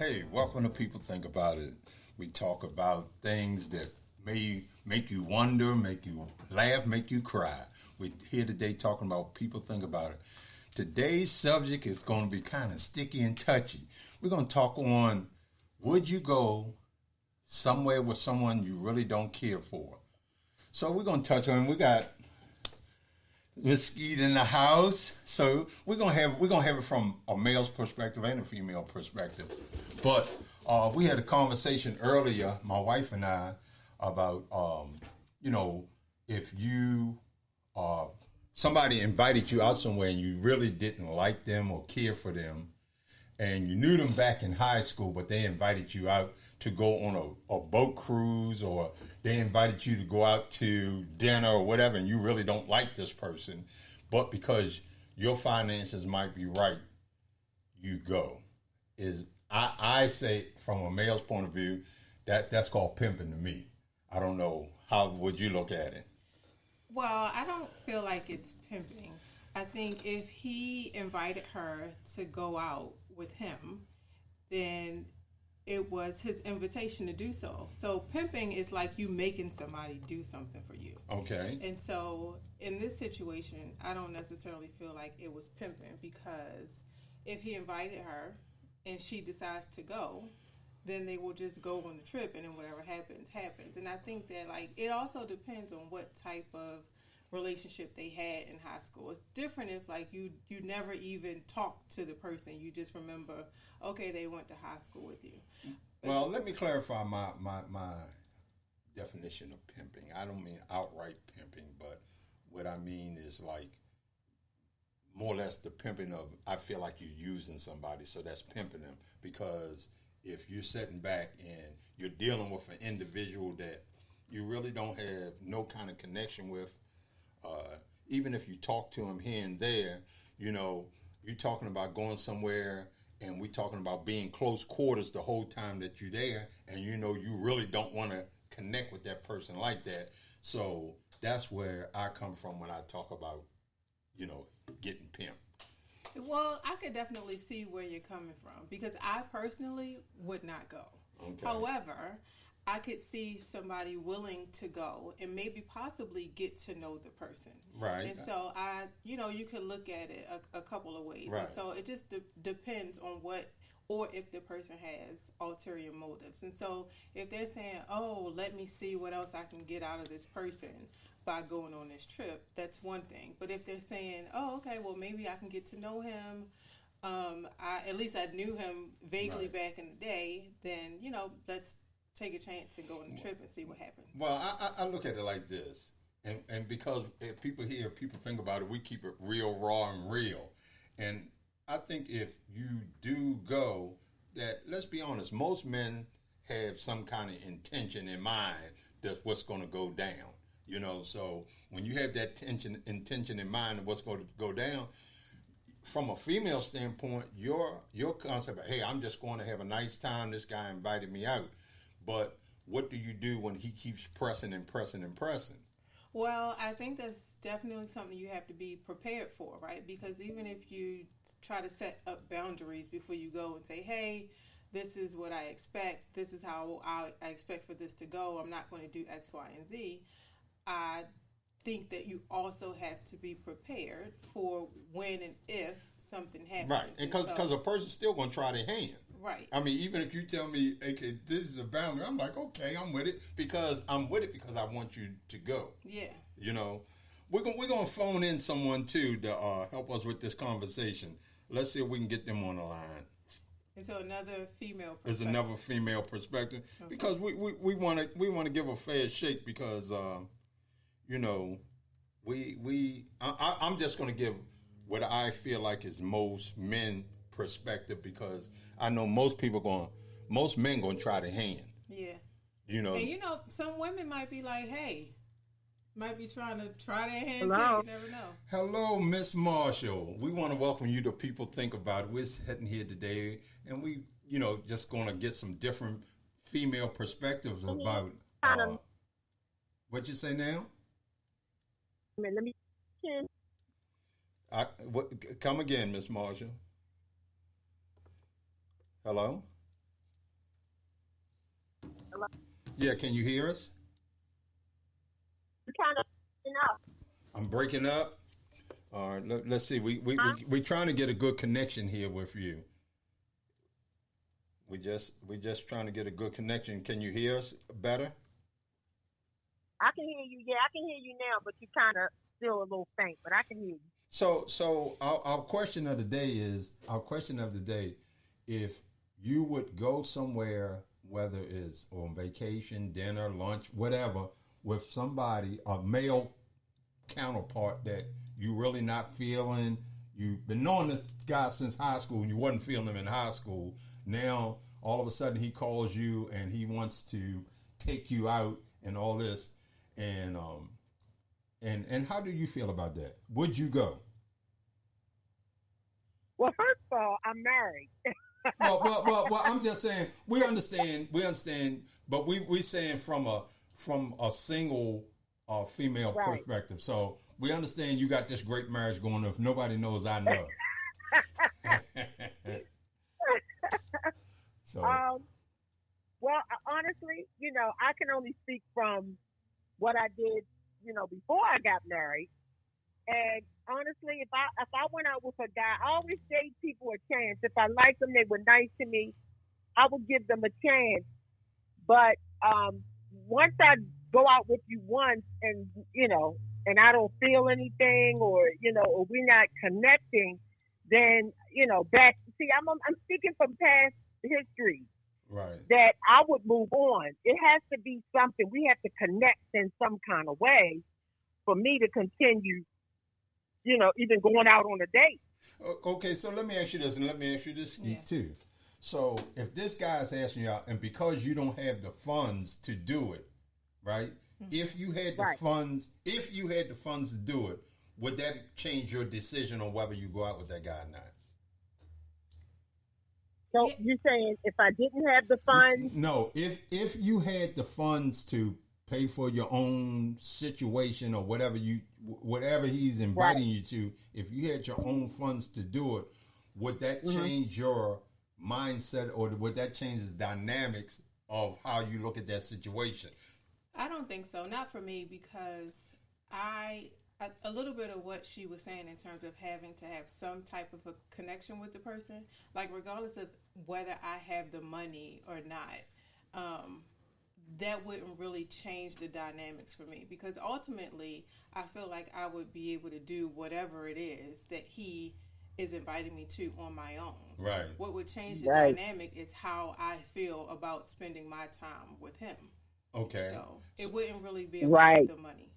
Hey, welcome to People Think About It. We talk about things that may make you wonder, make you laugh, make you cry. We're here today talking about People Think About It. Today's subject is going to be kind of sticky and touchy. We're going to talk on, would you go somewhere with someone you really don't care for? So we're going to touch on, we got Miss Skeet in the house. So we're gonna have it from a male's perspective and a female perspective. But we had a conversation earlier, my wife and I, about if you somebody invited you out somewhere and you really didn't like them or care for them, and you knew them back in high school, but they invited you out to go on a boat cruise, or they invited you to go out to dinner or whatever, and you really don't like this person, but because your finances might be right, you go. I say from a male's point of view, that's called pimping to me. I don't know, how would you look at it? Well, I don't feel like it's pimping. I think if he invited her to go out with him, then it was his invitation to do so. So pimping is like you making somebody do something for you. Okay. And so in this situation, I don't necessarily feel like it was pimping, because if he invited her and she decides to go, then they will just go on the trip, and then whatever happens, happens. And I think that, like, it also depends on what type of relationship they had in high school. It's different if, like, you never even talked to the person. You just remember, okay, they went to high school with you. Well, let me clarify my definition of pimping. I don't mean outright pimping, but what I mean is, like, more or less the pimping of, I feel like you're using somebody, so that's pimping them. Because if you're sitting back and you're dealing with an individual that you really don't have no kind of connection with, even if you talk to him here and there, you're talking about going somewhere, and we're talking about being close quarters the whole time that you're there, and you really don't want to connect with that person like that. So that's where I come from when I talk about, getting pimped. Well, I could definitely see where you're coming from, because I personally would not go. Okay. However, I could see somebody willing to go and maybe possibly get to know the person. Right. And so you could look at it a couple of ways. Right. And so it just depends on what, or if the person has ulterior motives. And so if they're saying, oh, let me see what else I can get out of this person by going on this trip, that's one thing. But if they're saying, oh, okay, well, maybe I can get to know him, at least I knew him vaguely back in the day, then, let's take a chance and go on a trip and see what happens. Well, I look at it like this, and because if people think about it, we keep it real, raw, and real. And I think if you do go, that, let's be honest, most men have some kind of intention in mind that's what's going to go down. So when you have that intention in mind of what's going to go down, from a female standpoint, your concept of, hey, I'm just going to have a nice time, this guy invited me out. But what do you do when he keeps pressing and pressing and pressing? Well, I think that's definitely something you have to be prepared for, right? Because even if you try to set up boundaries before you go and say, hey, this is what I expect, this is how I expect for this to go, I'm not going to do X, Y, and Z, I think that you also have to be prepared for when and if something happens. Right, and because a person's still going to try their hand. Right. I mean, even if you tell me, okay, this is a boundary, I'm like, okay, I'm with it because I want you to go. Yeah. We're going to phone in someone too to help us with this conversation. Let's see if we can get them on the line. And so another female perspective. There's another female perspective, okay. Because we want to give a fair shake, because I'm just going to give what I feel like is most men perspective, because I know most men going to try their hand. Yeah. And some women might be like, hey, might be trying to try their hand. Hello. Too. You never know. Hello, Miss Marshall. We want to welcome you to People Think About It. We're sitting here today, and we, just going to get some different female perspectives about what you say now. Let me. Come again, Miss Marshall. Hello? Yeah, can you hear us? You kind of up. I'm breaking up. All right, let's see. We're trying to get a good connection here with you. We just trying to get a good connection. Can you hear us better? I can hear you. Yeah, I can hear you now, but you kind of still a little faint, but I can hear you. So our question of the day, if you would go somewhere, whether it's on vacation, dinner, lunch, whatever, with somebody, a male counterpart that you really not feeling, you've been knowing this guy since high school and you wasn't feeling him in high school. Now all of a sudden he calls you and he wants to take you out and all this, and how do you feel about that? Would you go? Well, first of all, I'm married. well, I'm just saying we understand, but we saying from a single female perspective. So we understand you got this great marriage going. If nobody knows, I know. So, well, honestly, I can only speak from what I did, before I got married. And honestly, if I went out with a guy, I always gave people a chance. If I liked them, they were nice to me, I would give them a chance. But once I go out with you once and, and I don't feel anything or we're not connecting, then, I'm speaking from past history. Right. That I would move on. It has to be something. We have to connect in some kind of way for me to continue, even going out on a date. Okay, so let me ask you this, and let me ask you this, Skeet, too. So if this guy's asking you out, and because you don't have the funds to do it, right? Mm-hmm. If you had the funds to do it, would that change your decision on whether you go out with that guy or not? So you're saying if I didn't have the funds? No, if you had the funds to pay for your own situation or whatever he's inviting you to, if you had your own funds to do it, would that change your mindset, or would that change the dynamics of how you look at that situation? I don't think so. Not for me, because a little bit of what she was saying in terms of having to have some type of a connection with the person, like regardless of whether I have the money or not, that wouldn't really change the dynamics for me, because ultimately I feel like I would be able to do whatever it is that he is inviting me to on my own. Right. What would change the dynamic is how I feel about spending my time with him. Okay. So it wouldn't really be about the money.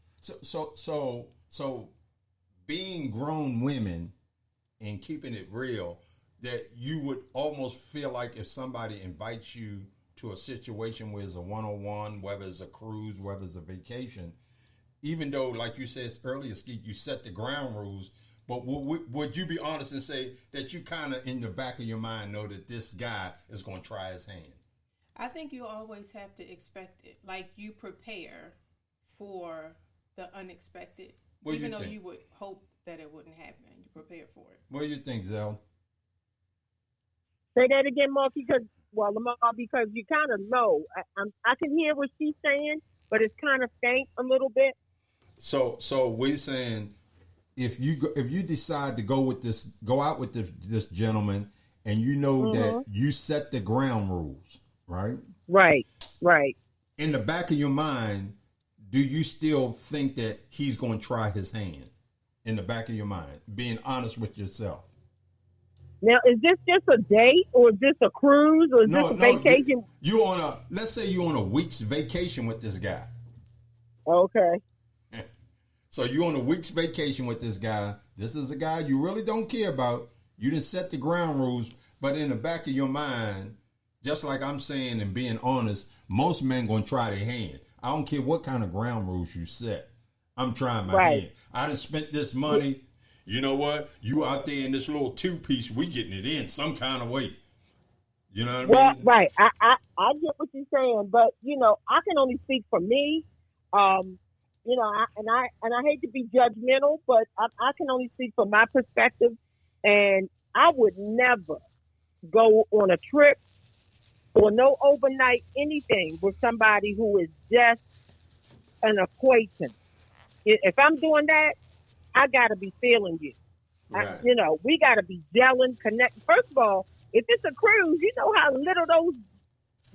So being grown women and keeping it real, that you would almost feel like if somebody invites you to a situation where it's a one-on-one, whether it's a cruise, whether it's a vacation, even though, like you said earlier, Skeet, you set the ground rules, but would you be honest and say that you kind of in the back of your mind know that this guy is going to try his hand? I think you always have to expect it. Like, you prepare for the unexpected. Even though you would hope that it wouldn't happen, you prepare for it. What do you think, Zell? Say that again, Mark, Lamar, because you kind of know. I can hear what she's saying, but it's kind of faint a little bit. So we're saying if you decide to go out with this gentleman, and you know that you set the ground rules, right? Right. In the back of your mind, do you still think that he's going to try his hand? In the back of your mind, being honest with yourself. Now, is this just a date, or is this a cruise, or is this a vacation? Let's say you're on a week's vacation with this guy. Okay. So you're on a week's vacation with this guy. This is a guy you really don't care about. You didn't set the ground rules, but in the back of your mind, just like I'm saying and being honest, most men going to try their hand. I don't care what kind of ground rules you set. I'm trying my hand. I done spent this money. You know what? You out there in this little two-piece, we getting it in some kind of way. You know what I mean? Right. I get what you're saying, but I can only speak for me. I hate to be judgmental, but I can only speak from my perspective, and I would never go on a trip or no overnight anything with somebody who is just an acquaintance. If I'm doing that, I gotta be feeling you. Right. We gotta be gelling, connect. First of all, if it's a cruise, you know how little those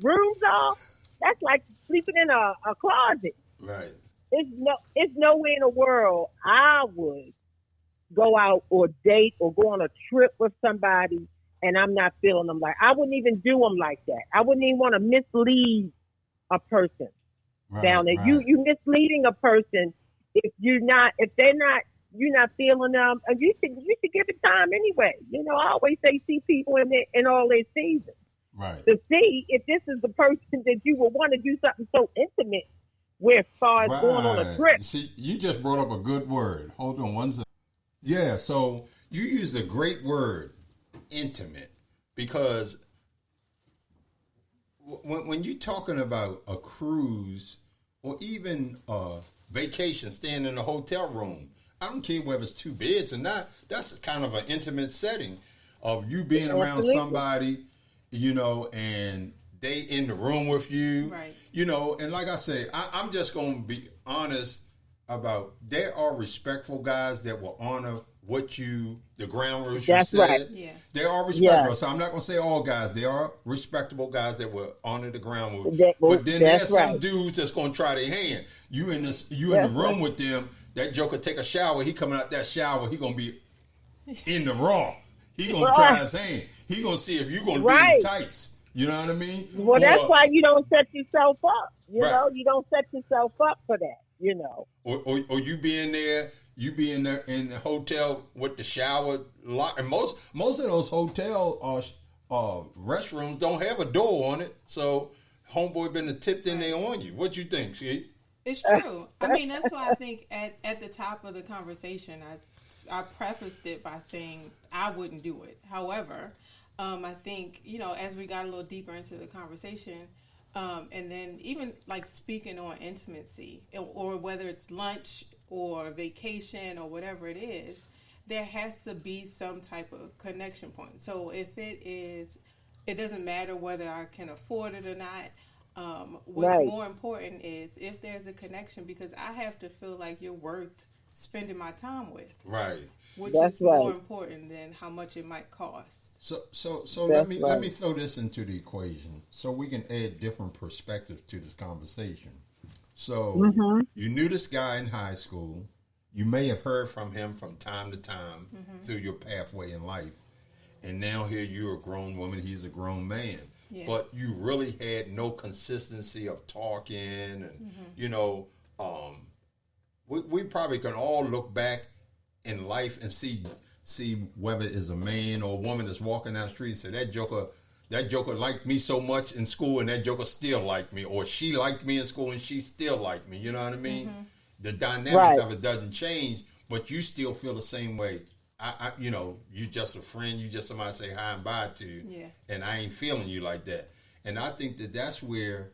rooms are. That's like sleeping in a closet. Right. It's nowhere in the world I would go out or date or go on a trip with somebody and I'm not feeling them. Like, I wouldn't even do them like that. I wouldn't even want to mislead a person down there. Right. You misleading a person if you're not feeling them, and you should give it time anyway. I always say see people in all their seasons. Right. To see if this is the person that you would want to do something so intimate with, as far as going on a trip. See, you just brought up a good word. Hold on one second. Yeah, so you used a great word, intimate, because when you're talking about a cruise or even a vacation, staying in a hotel room, I don't care whether it's 2 beds or not, that's kind of an intimate setting of you being around somebody, and they in the room with you, right? And like I say, I'm just going to be honest about, there are respectful guys that will honor the ground rules That's you said. right. Yeah. They are respectable. Yeah. So I'm not going to say all guys. There are respectable guys that will honor the ground rules. But then there's some dudes that's going to try their hand. You in the room with them, that joker take a shower, he coming out that shower, he going to be in the raw. He going to try his hand. He going to see if you're going to be in tights. You know what I mean? Well, that's why you don't set yourself up. You don't set yourself up for that, Or you being there, in the hotel with the shower lock. And most of those hotel restrooms don't have a door on it. So homeboy been tipped in there on you. What you think, see? It's true. I mean, that's why I think at the top of the conversation, I prefaced it by saying I wouldn't do it. However, I think, as we got a little deeper into the conversation, and then even like speaking on intimacy, or whether it's lunch or vacation or whatever it is, there has to be some type of connection point. So if it doesn't matter whether I can afford it or not. What's more important is if there's a connection, because I have to feel like you're worth spending my time with. Right. Which is more important than how much it might cost. So let me throw this into the equation so we can add different perspectives to this conversation. So you knew this guy in high school. You may have heard from him from time to time through your pathway in life. And now here you're a grown woman, he's a grown man. Yeah. But you really had no consistency of talking. And, we probably can all look back in life and see whether it's a man or a woman that's walking down the street and say, that joker liked me so much in school and that joker still liked me, or she liked me in school and she still liked me. You know what I mean? The dynamics of it doesn't change, but you still feel the same way. You just a friend, you just somebody say hi and bye to, and I ain't feeling you like that. And I think that's where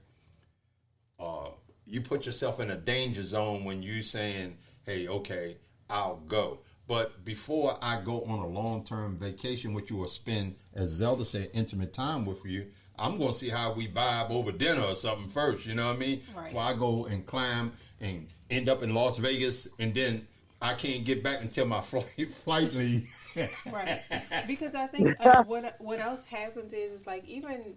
you put yourself in a danger zone when you saying, hey, okay, I'll go. But before I go on a long-term vacation, which you will spend, as Zelda said, intimate time with you, I'm going to see how we vibe over dinner or something first, you know what I mean? Right. Before I go and climb and end up in Las Vegas, and then I can't get back until my flight leave. Right. Because I think what else happens is like, even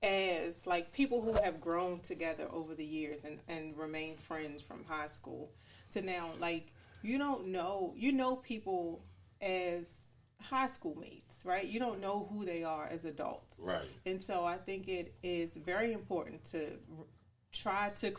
as like people who have grown together over the years and remain friends from high school to now, like, you know people as high school mates, right? You don't know who they are as adults. Right. And so I think it is very important to try to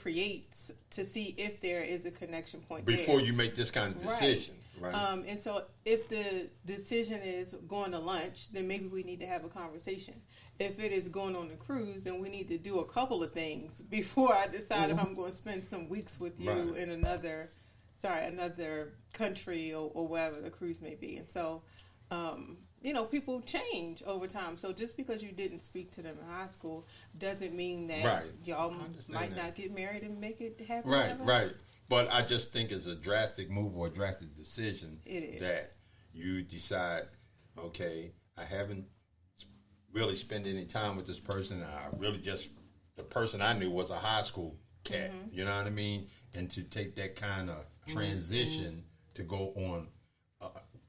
see if there is a connection point before you make this kind of decision. Right. And so if the decision is going to lunch, then maybe we need to have a conversation. If it is going on the cruise, then we need to do a couple of things before I decide if I'm going to spend some weeks with you in another country or wherever the cruise may be. And so, people change over time. So just because you didn't speak to them in high school doesn't mean that y'all might not get married and make it happen. Right. But I just think it's a drastic move or a drastic decision. It is. That you decide, okay, really spend any time with this person. I really just, the person I knew was a high school cat, you know what I mean? And to take that kind of transition to go on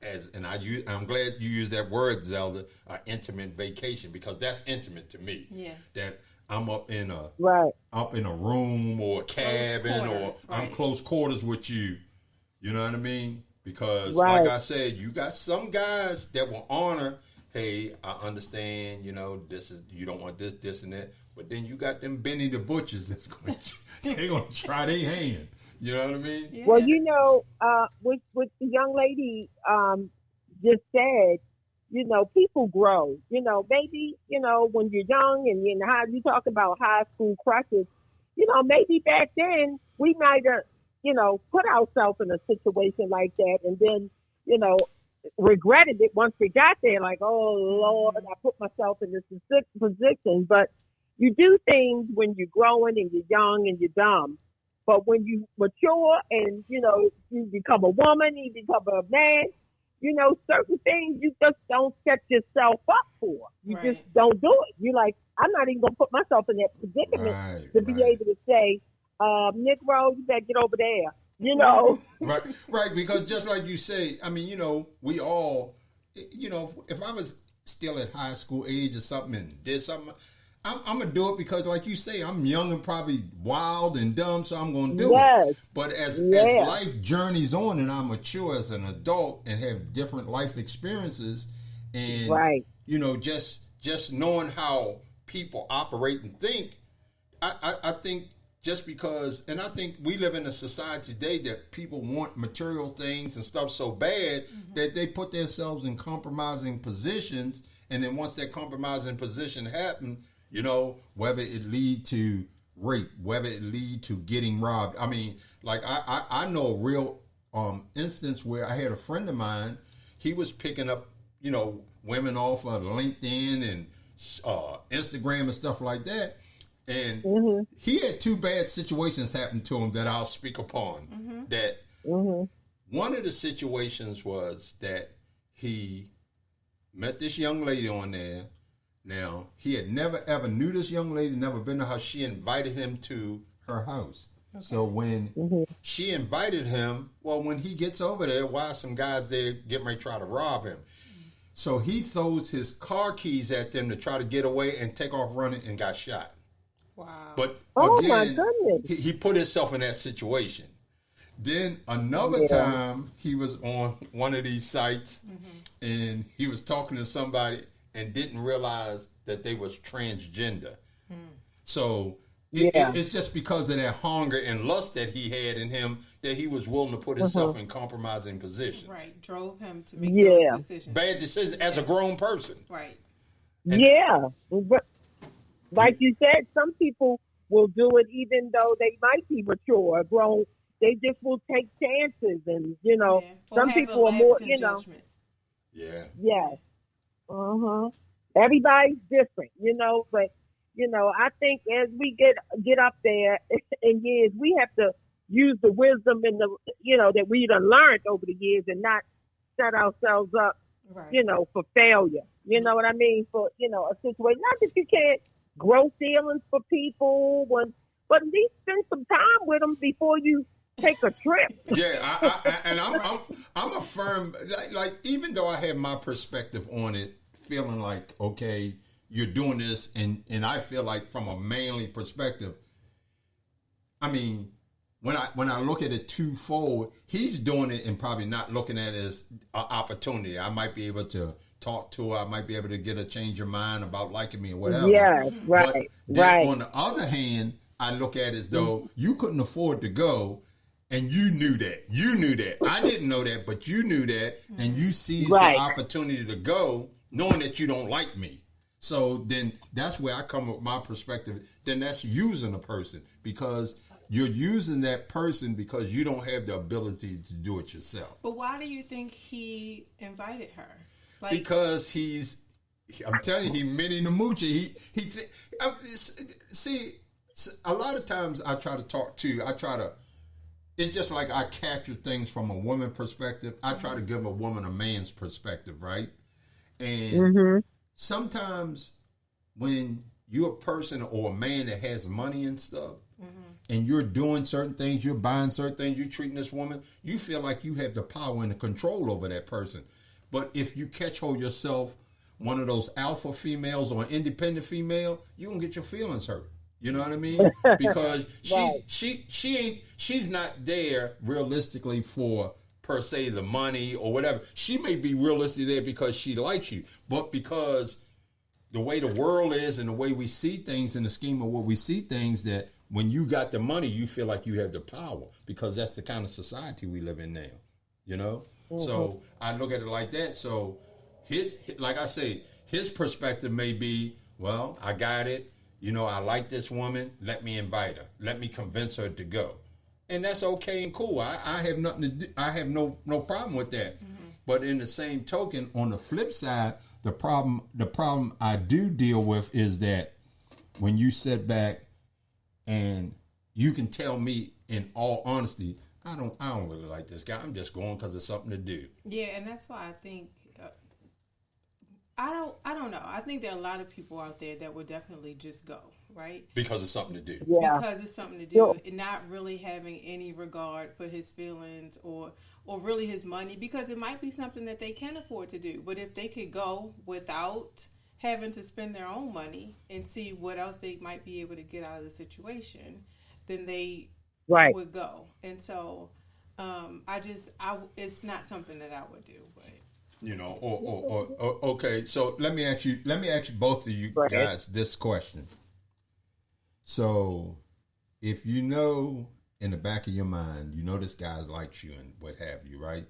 I'm glad you used that word, Zelda, intimate vacation, because that's intimate to me. Yeah. That I'm up in a room or a cabin, or I'm close quarters with you. You know what I mean? Because like I said, you got some guys that will honor, hey, I understand, you know, this is, you don't want this and that. But then you got them Benny the Butchers that's going to try their hand. You know what I mean? Yeah. Well, you know, what the young lady just said, you know, people grow. You know, maybe, you know, when you're young and you talk about high school crushes, you know, maybe back then we might have, you know, put ourselves in a situation like that and then, you know, regretted it once we got there, like, oh, Lord, I put myself in this position. But you do things when you're growing and you're young and you're dumb. But when you mature and, you know, you become a woman, you become a man, you know, certain things you just don't set yourself up for. You just don't do it. You're like, I'm not even going to put myself in that predicament to be able to say, Negro, you better get over there. You know? Right, because just like you say, I mean, you know, we all, you know, if I was still at high school age or something and did something, I'm going to do it because, like you say, I'm young and probably wild and dumb, so I'm going to do it. But as life journeys on and I mature as an adult and have different life experiences and, you know, just knowing how people operate and think, I think just because, and I think we live in a society today that people want material things and stuff so bad that they put themselves in compromising positions, and then once that compromising position happens, you know, whether it lead to rape, whether it lead to getting robbed. I mean, like I know a real instance where I had a friend of mine. He was picking up, you know, women off of LinkedIn and Instagram and stuff like that. And he had two bad situations happen to him that I'll speak upon. That one of the situations was that he met this young lady on there. Now, he had never, ever knew this young lady, never been to her. She invited him to her house. Okay. So when she invited him, well, when he gets over there, why some guys there getting ready to try to rob him? So he throws his car keys at them to try to get away and take off running and got shot. Wow. But again, he put himself in that situation. Then another time, he was on one of these sites and he was talking to somebody and didn't realize that they was transgender. So it's just because of that hunger and lust that he had in him that he was willing to put himself in compromising positions. Right, drove him to make those decisions. Bad decisions as a grown person. Right. And but like you said, some people will do it even though they might be mature, grown. They just will take chances, and you know, some people are more, you know. Judgment. Yes. Everybody's different, you know, but you know, I think as we get up there in years, we have to use the wisdom and the, you know, that we done learned over the years and not set ourselves up, you know, for failure. You know what I mean? For, you know, a situation. Not that you can't grow feelings for people, but at least spend some time with them before you take a trip. I'm a firm, like even though I have my perspective on it, feeling like, okay, you're doing this, and I feel like from a manly perspective, I mean, when I look at it twofold, he's doing it and probably not looking at it as an opportunity. I might be able to talk to her. I might be able to get her change her mind about liking me or whatever. Yeah, right, but on the other hand, I look at it as though you couldn't afford to go, and you knew that. You knew that. I didn't know that, but you knew that, and you seized the opportunity to go, knowing that you don't like me. So then that's where I come with my perspective. Then that's using a person, because you're using that person because you don't have the ability to do it yourself. But why do you think he invited her? Like, because I'm telling you, he Minnie the Moochie. See, a lot of times I try to talk to, it's just like I capture things from a woman perspective. I try to give a woman a man's perspective, right? And sometimes when you're a person or a man that has money and stuff, and you're doing certain things, you're buying certain things, you're treating this woman, you feel like you have the power and the control over that person. But if you catch hold yourself, one of those alpha females or an independent female, you gonna get your feelings hurt. You know what I mean? Because Right. she's not there realistically for per se the money or whatever. She may be realistically there because she likes you, but because the way the world is and the way we see things in the scheme of what we see things, that when you got the money, you feel like you have the power, because that's the kind of society we live in now, you know? So I look at it like that. So like I say, his perspective may be, well, I got it. You know, I like this woman. Let me invite her. Let me convince her to go. And that's okay and cool. I have nothing to do. I have no problem with that. But in the same token, on the flip side, the problem I do deal with is that when you sit back and you can tell me in all honesty, I don't really like this guy. I'm just going because it's something to do. Yeah, and that's why I think I don't know. I think there are a lot of people out there that would definitely just go, right? Because it's something to do. Yeah. Because it's something to do, and not really having any regard for his feelings or really his money, because it might be something that they can afford to do. But if they could go without having to spend their own money and see what else they might be able to get out of the situation, then they would go. And so it's not something that I would do, but. You know, or okay. So let me ask you both of you guys this question. So, if you know in the back of your mind, you know this guy likes you and what have you, right?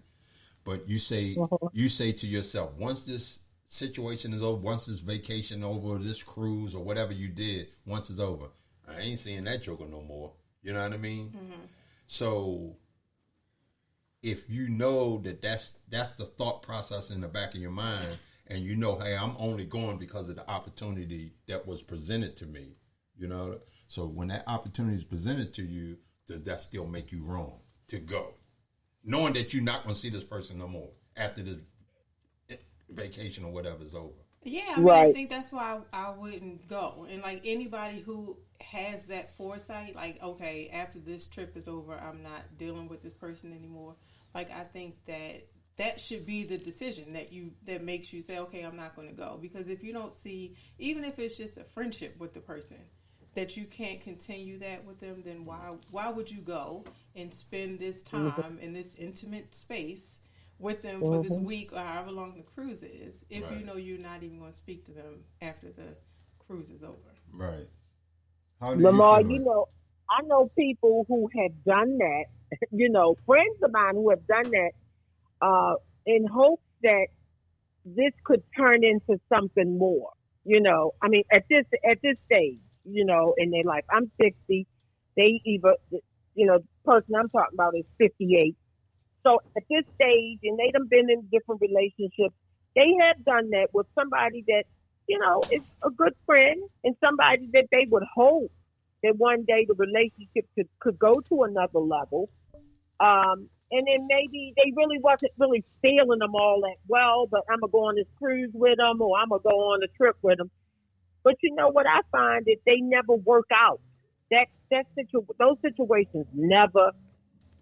But you say to yourself, once this situation is over, once this vacation over, this cruise or whatever you did, once it's over, I ain't seeing that joker no more. You know what I mean? Mm-hmm. So, if you know that's the thought process in the back of your mind, and you know, hey, I'm only going because of the opportunity that was presented to me, you know. So when that opportunity is presented to you, does that still make you wrong to go, knowing that you're not going to see this person no more after this vacation or whatever is over? Yeah, I mean, I think that's why I wouldn't go. And like anybody who has that foresight, like, okay, after this trip is over, I'm not dealing with this person anymore. Like, I think that should be the decision that makes you say, okay, I'm not going to go. Because if you don't see, even if it's just a friendship with the person, that you can't continue that with them, then why would you go and spend this time in this intimate space with them for this week or however long the cruise is, if you know you're not even going to speak to them after the cruise is over? Right. How do Lamar, you feel? you know, I know people who have done that, you know, friends of mine who have done that in hopes that this could turn into something more. You know, I mean, at this stage, you know, in their life, I'm 60. They either, you know, the person I'm talking about is 58. So at this stage, and they done been in different relationships, they have done that with somebody that, you know, is a good friend and somebody that they would hope that one day the relationship could go to another level. And then maybe they really wasn't really feeling them all that well, but I'm going to go on this cruise with them, or I'm going to go on a trip with them. But you know what I find is they never work out. Those situations never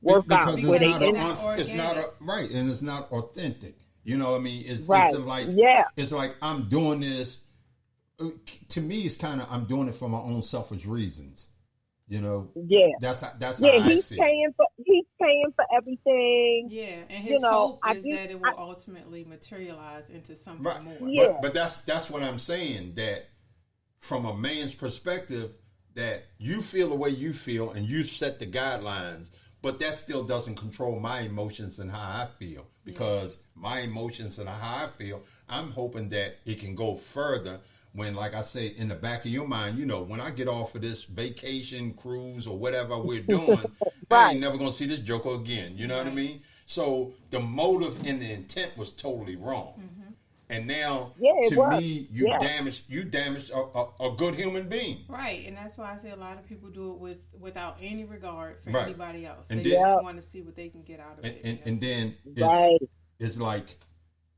work out. Because it's not right, and it's not authentic. You know what I mean? It's like I'm doing this. To me, it's kind of I'm doing it for my own selfish reasons. You know? Yeah. That's how I see it. He's paying for everything. Yeah, and his hope is that it will ultimately materialize into something more. Yeah. But that's what I'm saying, that from a man's perspective, that you feel the way you feel and you set the guidelines, but that still doesn't control my emotions and how I feel, because my emotions and how I feel, I'm hoping that it can go further when, like I say, in the back of your mind, you know, when I get off of this vacation, cruise, or whatever we're doing, I ain't never going to see this joker again. You know what I mean? So the motive and the intent was totally wrong. Mm-hmm. And now, to me, you damaged a good human being. Right, and that's why I say a lot of people do it without any regard for anybody else. And they just want to see what they can get out of it. And then it's like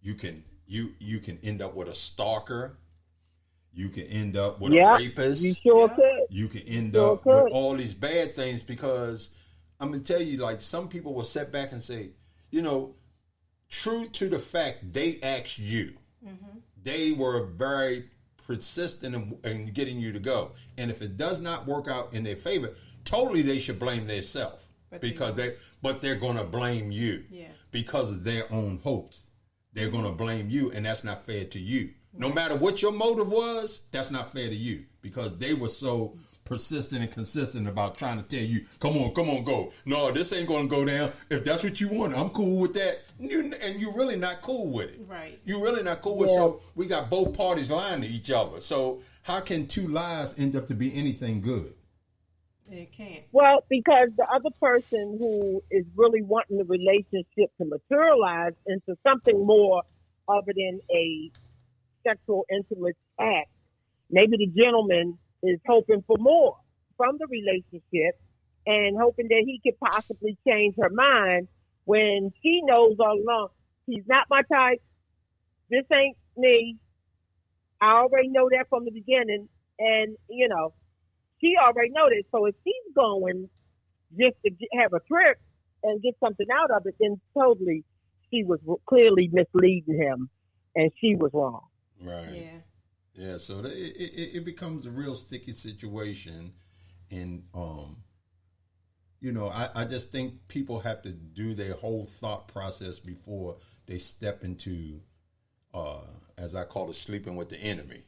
you can end up with a stalker. You can end up with Yeah, a rapist. you sure Yeah. could. You can end Sure up with could. all these bad things because I'm gonna tell you, like, some people will sit back and say, you know, true to the fact they asked you, they were very persistent in getting you to go, and if it does not work out in their favor, totally they should blame themselves because they're gonna blame you because of their own hopes. They're gonna blame you, and that's not fair to you. No matter what your motive was, that's not fair to you because they were so persistent and consistent about trying to tell you, come on, go. No, this ain't going to go down. If that's what you want, I'm cool with that. And you're really not cool with it. Right. You're really not cool with it. So we got both parties lying to each other. So how can two lies end up to be anything good? It can't. Well, because the other person who is really wanting the relationship to materialize into something more other than a sexual intimate act, maybe the gentleman is hoping for more from the relationship and hoping that he could possibly change her mind when she knows all along, he's not my type, this ain't me, I already know that from the beginning, and, you know, she already know this. So if she's going just to have a trip and get something out of it, then totally she was clearly misleading him, and she was wrong. Right. Yeah. Yeah. So it becomes a real sticky situation, and you know, I just think people have to do their whole thought process before they step into, as I call it, sleeping with the enemy.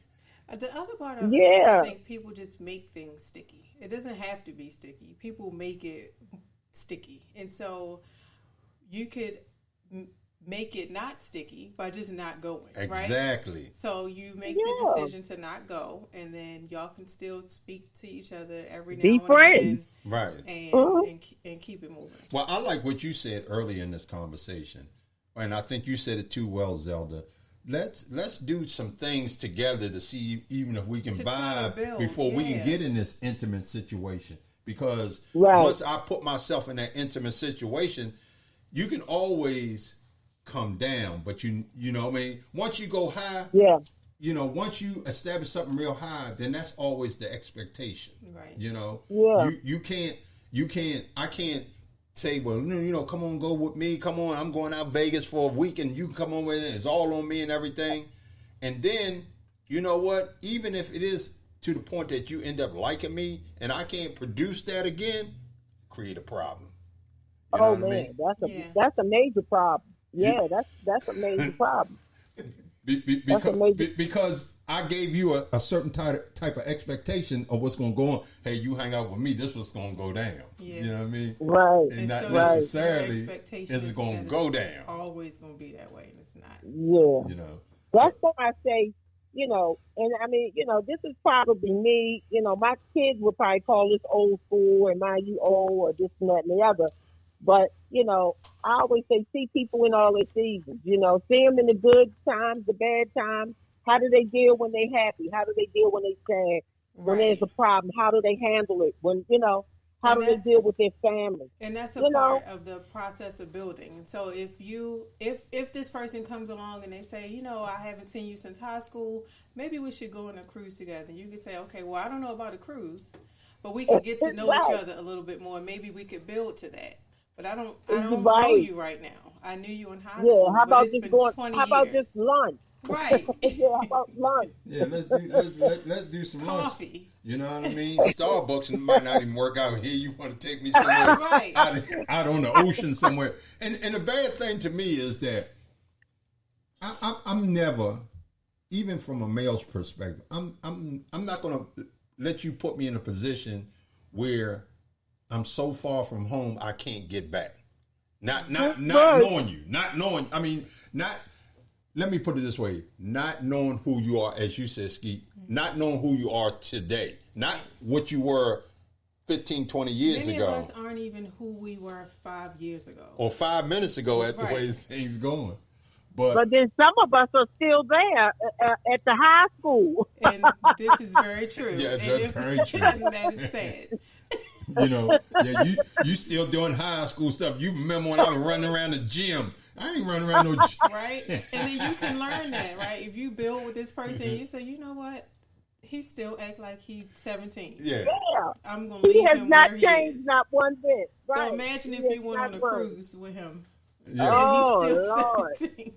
The other part of it is I think people just make things sticky. It doesn't have to be sticky. People make it sticky. And so you could make it not sticky by just not going, Exactly. right? So you make the decision to not go, and then y'all can still speak to each other every now and again. Right. And keep it moving. Well, I like what you said earlier in this conversation, and I think you said it too well, Zelda. Let's do some things together to see even if we can vibe before we can get in this intimate situation. Because once I put myself in that intimate situation, you can always come down, but you know what I mean? Once you go high, you know, once you establish something real high, then that's always the expectation. Right. You know? I can't say, well, you know, come on, go with me. Come on, I'm going out Vegas for a week and you can come on with it. It's all on me and everything. And then, you know what? Even if it is to the point that you end up liking me and I can't produce that again, create a problem. You know what I mean? That's a major problem. Yeah, that's a major problem. Because I gave you a certain type of expectation of what's going to go on. Hey, you hang out with me, this was going to go down. Yeah. You know what I mean? Right. And not necessarily is it going to go down. Always going to be that way, and it's not. Yeah. You know. That's why I say, you know, and I mean, you know, this is probably me. You know, my kids would probably call this old school, and my you old, or this and that and the other. But, you know, I always say see people in all their seasons. You know, see them in the good times, the bad times. How do they deal when they're happy? How do they deal when they're sad? When there's a problem, how do they handle it? When, you know, how do they deal with their family? And that's a part of the process of building. And so if this person comes along and they say, you know, I haven't seen you since high school, maybe we should go on a cruise together. And you can say, okay, well, I don't know about a cruise, but we can get to know each other a little bit more. Maybe we could build to that. But I don't know you right now. I knew you in high school. How about but it's been 20 how about years. just lunch? Right. How about lunch? Yeah, let's do some coffee. Lunch. You know what I mean? Starbucks might not even work out here. You want to take me somewhere out on the ocean somewhere. And the bad thing to me is that I'm never, even from a male's perspective, I'm not going to let you put me in a position where I'm so far from home I can't get back. Not knowing you, let me put it this way, not knowing who you are, as you said, Skeet, not knowing who you are today, not what you were 15, 20 years ago. Many of us aren't even who we were 5 years ago. Or 5 minutes ago at the way things going. But then some of us are still there at the high school. And this is very true. Yeah, that's very true. That is sad. You know, you still doing high school stuff. You remember when I was running around the gym. I ain't running around no gym. Right? And then you can learn that, right? If you build with this person, you say, you know what? he still act like he's 17. Yeah. I'm gonna He leave has him not where changed, he is. not one bit. Right. So imagine if He you has went on not a grown. cruise with him. Yeah. Oh, And he's still Lord. 17.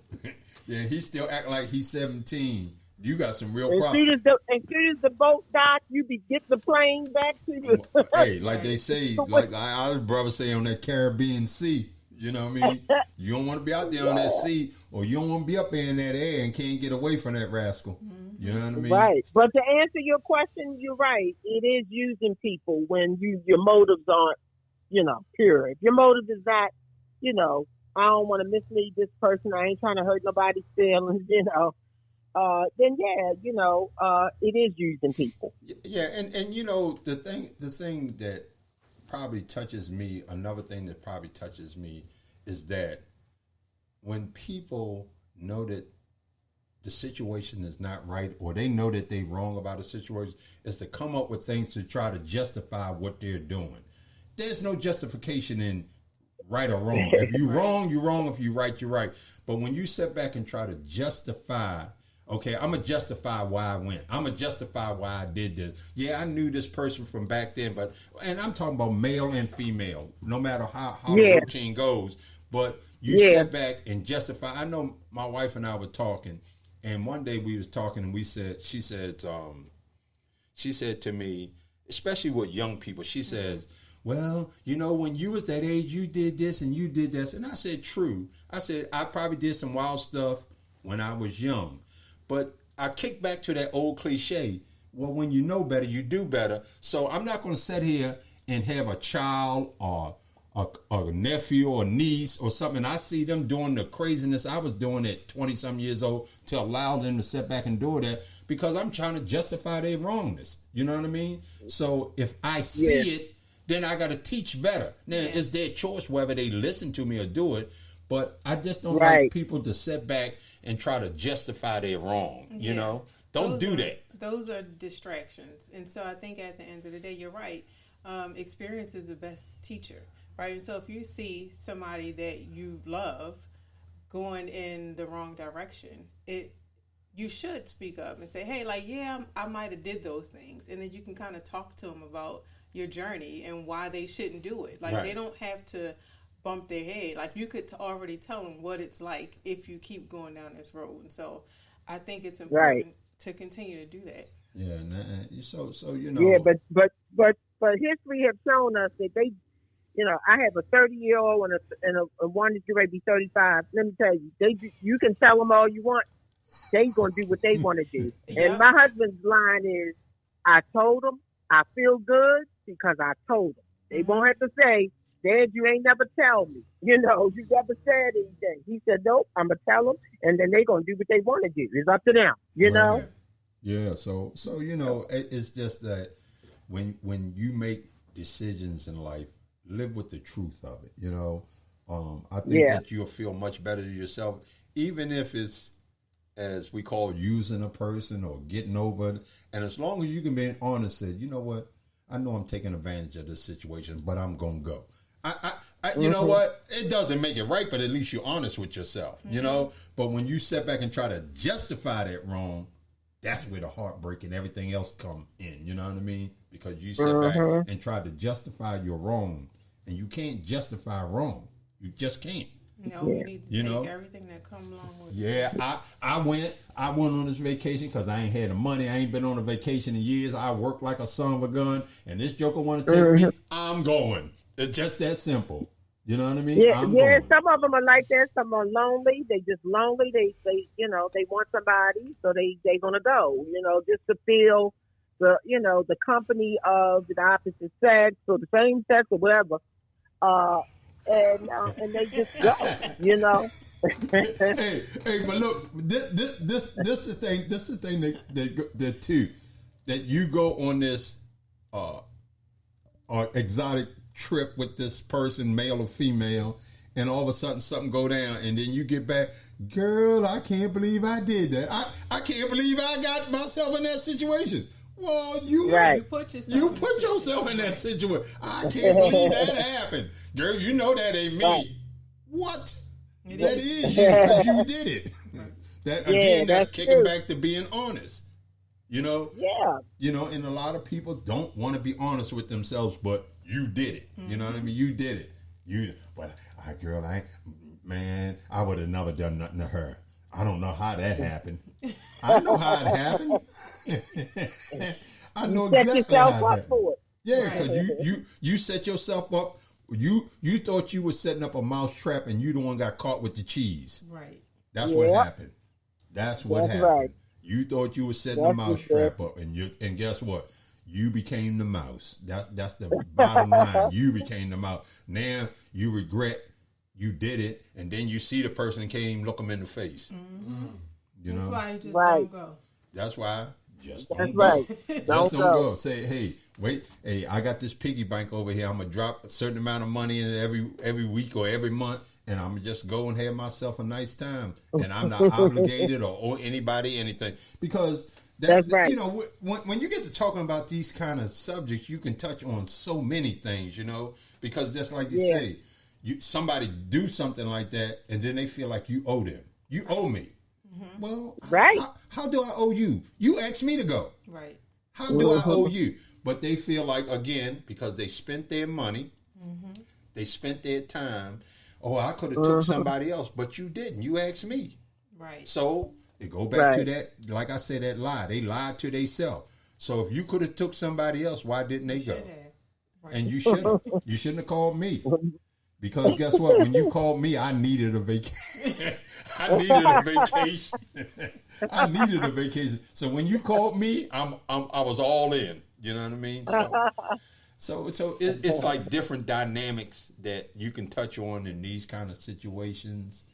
Yeah, he still act like he's 17. You got some real As problems. soon as the boat dock, you be getting the plane back to you. Hey, like they say, like our brother say on that Caribbean Sea, you know what I mean? You don't want to be out there on that sea, or you don't want to be up there in that air and can't get away from that rascal. You know what I mean? Right. But to answer your question, you're right. It is using people when your motives aren't, pure. If your motive is not, I don't want to mislead this person. I ain't trying to hurt nobody's feelings, then it is using people. Yeah, and the thing that probably touches me, another thing that probably touches me is that when people know that the situation is not right, or they know that they're wrong about a situation, is to come up with things to try to justify what they're doing. There's no justification in right or wrong. If you're wrong, you're wrong. If you're right, you're right. But when you sit back and try to justify, okay, I'm going to justify why I went. I'm going to justify why I did this. Yeah, I knew this person from back then, and I'm talking about male and female, no matter how the routine goes. But you sit back and justify. I know my wife and I were talking, and one day we was talking, and she said to me, especially with young people, she says, well, when you was that age, you did this and you did this. And I said, true. I said, I probably did some wild stuff when I was young. But I kick back to that old cliche. Well, when you know better, you do better. So I'm not going to sit here and have a child or a nephew or niece or something. I see them doing the craziness I was doing at 20-some years old to allow them to sit back and do that because I'm trying to justify their wrongness. You know what I mean? So if I see it, then I got to teach better. Now, it's their choice whether they listen to me or do it, but I just don't like people to sit back and try to justify their wrong, Don't do that. Those are distractions. And so I think at the end of the day, you're right. Experience is the best teacher, right? And so if you see somebody that you love going in the wrong direction, you should speak up and say, hey, I might have did those things. And then you can kind of talk to them about your journey and why they shouldn't do it. They don't have to bump their head. You could already tell them what it's like if you keep going down this road. And so I think it's important to continue to do that. Yeah, so Yeah, but history have shown us that they, I have a 30-year-old and a one that's ready to be 35. Let me tell you, you can tell them all you want. They gonna do what they want to do. And my husband's line is, I told them I feel good because I told them. They won't have to say, Dad, you ain't never tell me. You never said anything. He said, nope, I'm going to tell them, and then they going to do what they want to do. It's up to them, know? Yeah, so it's just that when you make decisions in life, live with the truth of it, I think that you'll feel much better to yourself, even if it's, as we call, using a person or getting over it. And as long as you can be honest, say, you know what, I know I'm taking advantage of this situation, but I'm going to go. You know what? It doesn't make it right, but at least you're honest with yourself, But when you sit back and try to justify that wrong, that's where the heartbreak and everything else come in, you know what I mean? Because you sit back and try to justify your wrong, and you can't justify wrong. You just can't. No, you need to take everything that comes along with it. Yeah, I went on this vacation because I ain't had the money. I ain't been on a vacation in years. I worked like a son of a gun, and this joker want to take me. I'm going. It's just that simple. You know what I mean? Yeah. Some of them are like that. Some are lonely. They just lonely. They they want somebody, so they gonna go. Just to feel the company of the opposite sex or the same sex or whatever. And they just go. Hey, but look, this the thing. This the thing that too, that you go on this exotic trip with this person, male or female, and all of a sudden something go down, and then you get back, girl, I can't believe I did that. I can't believe I got myself in that situation. Well, you put yourself in that situation. I can't believe that happened. Girl, you know that ain't me. Right. What? That is you because you did it. That's kicking back to being honest. You know? Yeah. You know, and a lot of people don't want to be honest with themselves, but you did it. You know what I mean? You did it. Man, I would have never done nothing to her. I don't know how that happened. I know how it happened. I know exactly how it happened. For it. Yeah, because you set yourself up. You thought you were setting up a mouse trap, and you the one got caught with the cheese. Right. That's what happened. That's what happened. Right. You thought you were setting a mouse trap up, and guess what? You became the mouse. That's the bottom line. You became the mouse. Now you regret you did it, and then you see the person and can't even look them in the face. Mm-hmm. You know? That's why you just don't go. That's why. Just don't go. Just don't go. Say, hey, wait, I got this piggy bank over here. I'm gonna drop a certain amount of money in it every week or every month, and I'm gonna just go and have myself a nice time. And I'm not obligated or owe anybody anything, because that's right. You know, when you get to talking about these kind of subjects, you can touch on so many things. You know, because just like you say, somebody do something like that, and then they feel like you owe them. You owe me. Mm-hmm. Well, right. How do I owe you? You asked me to go. Right. How do I owe you? But they feel like, again, because they spent their money, they spent their time. Oh, I could have took somebody else, but you didn't. You asked me. Right. So it go back to that, like I said, that lie. They lied to themselves. So if you could have took somebody else, why didn't they go? Right. And you shouldn't. You shouldn't have called me. Because guess what? When you called me, I needed a vacation. I needed a vacation. So when you called me, I was all in. You know what I mean? So it's like different dynamics that you can touch on in these kind of situations.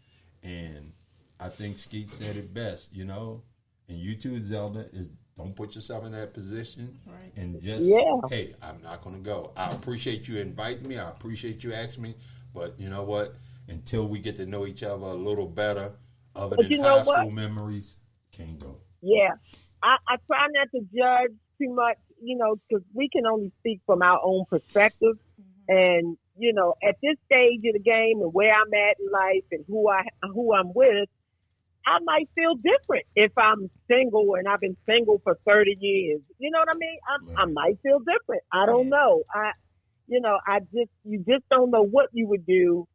And I think Skeet said it best, you know. And you too, Zelda, is don't put yourself in that position. Right. And just, hey, I'm not going to go. I appreciate you inviting me. I appreciate you asking me. But you know what? Until we get to know each other a little better, other than high school memories, can't go. Yeah. I try not to judge too much, you know, because we can only speak from our own perspective. And, you know, at this stage of the game and where I'm at in life and who I'm with, I might feel different if I'm single and I've been single for 30 years. You know what I mean? I might feel different. I don't know. You just don't know what you would do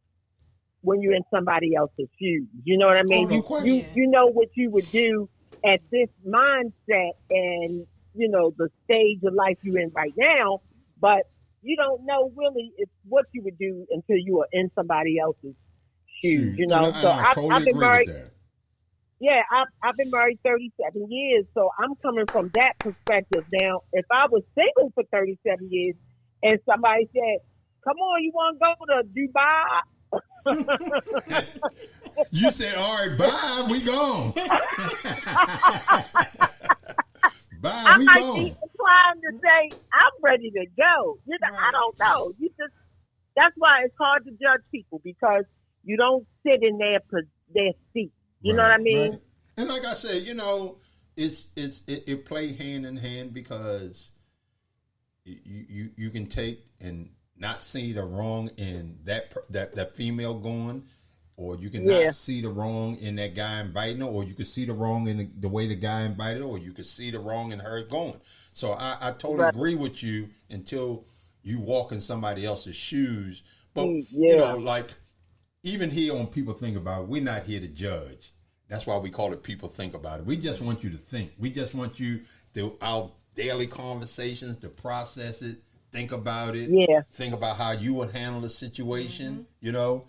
when you're in somebody else's shoes. You know what I mean? You know what you would do at this mindset and, you know, the stage of life you're in right now, but you don't know really what you would do until you are in somebody else's shoes, you know? So I've been married. Yeah, I've been married 37 years, so I'm coming from that perspective. Now, if I was single for 37 years and somebody said, come on, you want to go to Dubai? You said, all right, bye, we gone. Bye, we gone. I might be inclined to say, I'm ready to go. You know, I don't know. That's why it's hard to judge people, because you don't sit in their seat. You know what I mean? Right. And like I said, you know, it play hand in hand, because you can take and not see the wrong in that female going, or you can not see the wrong in that guy inviting her, or you can see the wrong in the way the guy invited her, or you can see the wrong in her going. So I totally agree with you until you walk in somebody else's shoes. But you know, like even here on People Think About It, we're not here to judge. That's why we call it People Think About It. We just want you to think. We just want you to, our daily conversations, to process it, think about it, think about how you would handle the situation, you know.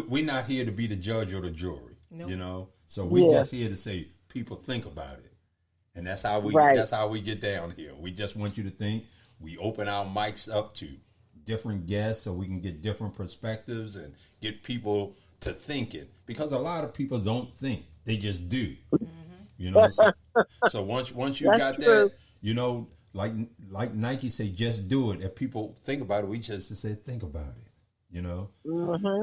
We're not here to be the judge or the jury, you know. So we're just here to say, people think about it. And that's how we get down here. We just want you to think. We open our mics up to different guests so we can get different perspectives and get people to thinking, because a lot of people don't think, they just do. You know, so once you got that, you know, like Nike say, just do it. If people think about it, we just say think about it. You know,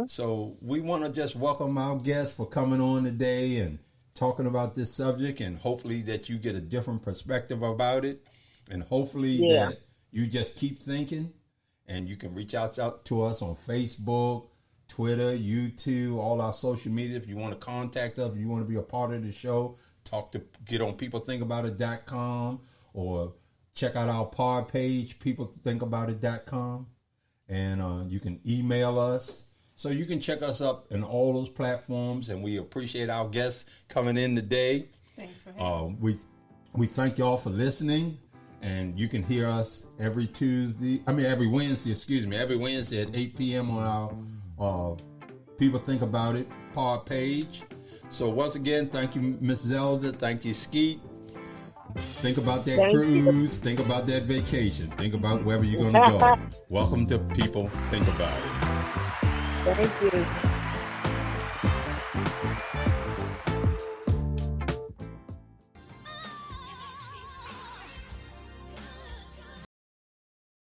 so we want to just welcome our guests for coming on today and talking about this subject, and hopefully that you get a different perspective about it, and hopefully that you just keep thinking, and you can reach out to us on Facebook, Twitter, YouTube, all our social media. If you want to contact us, if you want to be a part of the show, get on peoplethinkaboutit.com or check out our pod page, peoplethinkaboutit.com. And you can email us. So you can check us up in all those platforms. And we appreciate our guests coming in today. Thanks for having me. We thank y'all for listening. And you can hear us every Wednesday at 8 p.m. on our People Think About It pod page. So once again, thank you, Miss Zelda. Thank you, Skeet. Think about that cruise. Think about that vacation. Think about wherever you're going to go. Welcome to People Think About It. Thank you.